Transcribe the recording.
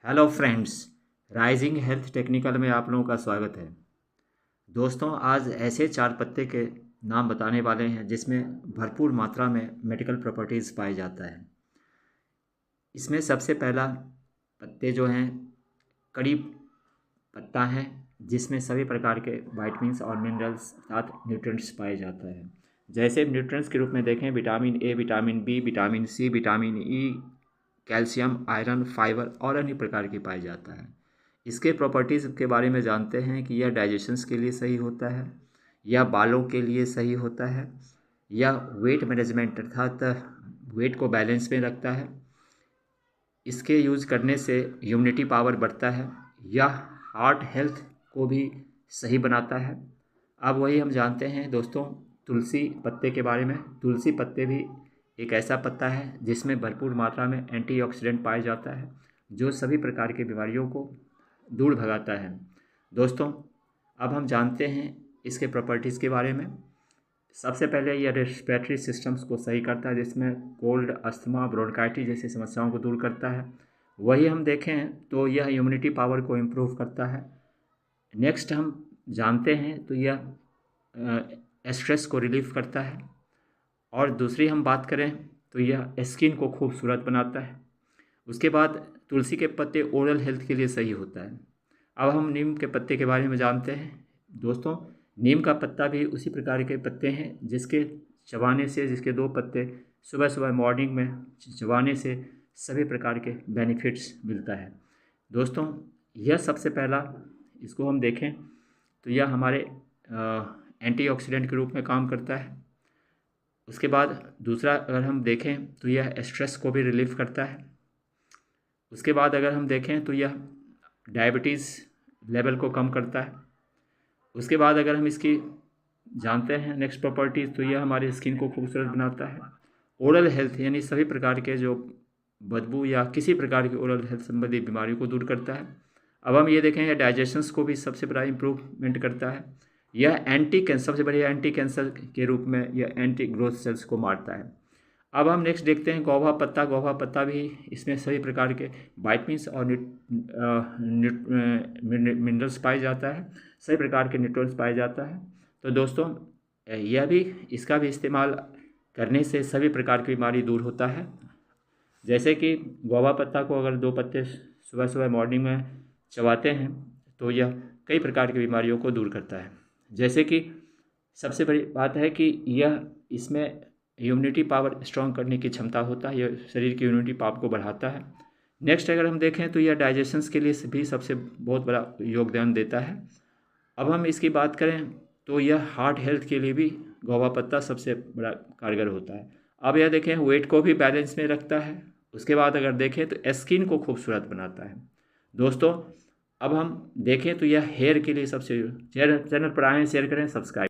Hello friends, rising health technical में आप लोगों का स्वागत है। दोस्तों, आज ऐसे 4 पत्ते के नाम बताने वाले हैं जिसमें भरपूर मात्रा में मेडिकल प्रॉपर्टीज़ पाए जाता है। इसमें सबसे पहला पत्ते जो हैं कड़ी पत्ता है, जिसमें सभी प्रकार के विटामिन्स और मिनरल्स अर्थात न्यूट्रिएंट्स पाए जाता है। जैसे न्यूट्रिएंट्स के रूप में देखें, vitamin A, vitamin B, vitamin C, vitamin E, calcium, iron, fibre और अन्य प्रकार की पाया जाता है। इसके प्रॉपर्टीज़ के बारे में जानते हैं कि यह डाइजेशंस के लिए सही होता है, या बालों के लिए सही होता है, या वेट मैनेजमेंट अर्थात वेट को बैलेंस में रखता है। इसके यूज़ करने से इम्यूनिटी पावर बढ़ता है, या हार्ट हेल्थ को भी सही बनाता है। अब वही हम जानते हैं दोस्तों तुलसी पत्ते के बारे में। तुलसी पत्ते भी एक ऐसा पत्ता है जिसमें भरपूर मात्रा में एंटीऑक्सीडेंट पाया जाता है, जो सभी प्रकार की बीमारियों को दूर भगाता है। दोस्तों, अब हम जानते हैं इसके प्रॉपर्टीज़ के बारे में। सबसे पहले यह रेस्पिरेटरी सिस्टम्स को सही करता है, जिसमें कोल्ड, अस्थमा, ब्रोंकाइटिस जैसी समस्याओं को दूर करता है। वही हम देखें तो यह इम्यूनिटी पावर को इम्प्रूव करता है। नेक्स्ट हम जानते हैं तो यह स्ट्रेस को रिलीफ करता है। और दूसरी हम बात करें तो यह स्किन को खूबसूरत बनाता है। उसके बाद तुलसी के पत्ते ओरल हेल्थ के लिए सही होता है। अब हम नीम के पत्ते के बारे में जानते हैं। दोस्तों, नीम का पत्ता भी उसी प्रकार के पत्ते हैं जिसके चबाने से, जिसके 2 पत्ते सुबह सुबह मॉर्निंग में चबाने से सभी प्रकार के बेनिफिट्स मिलता है। दोस्तों, यह सबसे पहला इसको हम देखें तो यह हमारे एंटीऑक्सीडेंट के रूप में काम करता है। उसके बाद दूसरा अगर हम देखें तो यह स्ट्रेस को भी रिलीफ करता है। उसके बाद अगर हम देखें तो यह डायबिटीज़ लेवल को कम करता है। उसके बाद अगर हम इसकी जानते हैं नेक्स्ट प्रॉपर्टीज़ तो यह हमारी स्किन को खूबसूरत बनाता है। ओरल हेल्थ यानी सभी प्रकार के जो बदबू या किसी प्रकार की ओरल हेल्थ संबंधी बीमारियों को दूर करता है। अब हम ये देखेंगे डाइजेशंस को भी सबसे बड़ा इम्प्रूवमेंट करता है। यह एंटी कैंसर, सबसे बढ़िया एंटी कैंसर के रूप में यह एंटी ग्रोथ सेल्स को मारता है। अब हम नेक्स्ट देखते हैं गौवा पत्ता। गौवा पत्ता भी इसमें सभी प्रकार के वाइटमिन्स और मिनरल्स पाए जाता है, सभी प्रकार के न्यूट्रिएंट्स पाए जाता है। तो दोस्तों, यह भी इसका भी इस्तेमाल करने से सभी प्रकार की बीमारी दूर होता है। जैसे कि गौवा पत्ता को अगर 2 पत्ते सुबह सुबह मॉर्निंग में चबाते हैं तो यह कई प्रकार की बीमारियों को दूर करता है। जैसे कि सबसे बड़ी बात है कि यह इसमें इम्यूनिटी पावर स्ट्रॉन्ग करने की क्षमता होता है, यह शरीर की इम्यूनिटी पावर को बढ़ाता है। नेक्स्ट अगर हम देखें तो यह डाइजेशंस के लिए भी सबसे बहुत बड़ा योगदान देता है। अब हम इसकी बात करें तो यह हार्ट हेल्थ के लिए भी गौवा पत्ता सबसे बड़ा कारगर होता है। अब यह देखें वेट को भी बैलेंस में रखता है। उसके बाद अगर देखें तो स्किन को खूबसूरत बनाता है। दोस्तों, अब हम देखें तो यह हेयर के लिए सबसे चैनल पर आएँ, शेयर करें, सब्सक्राइब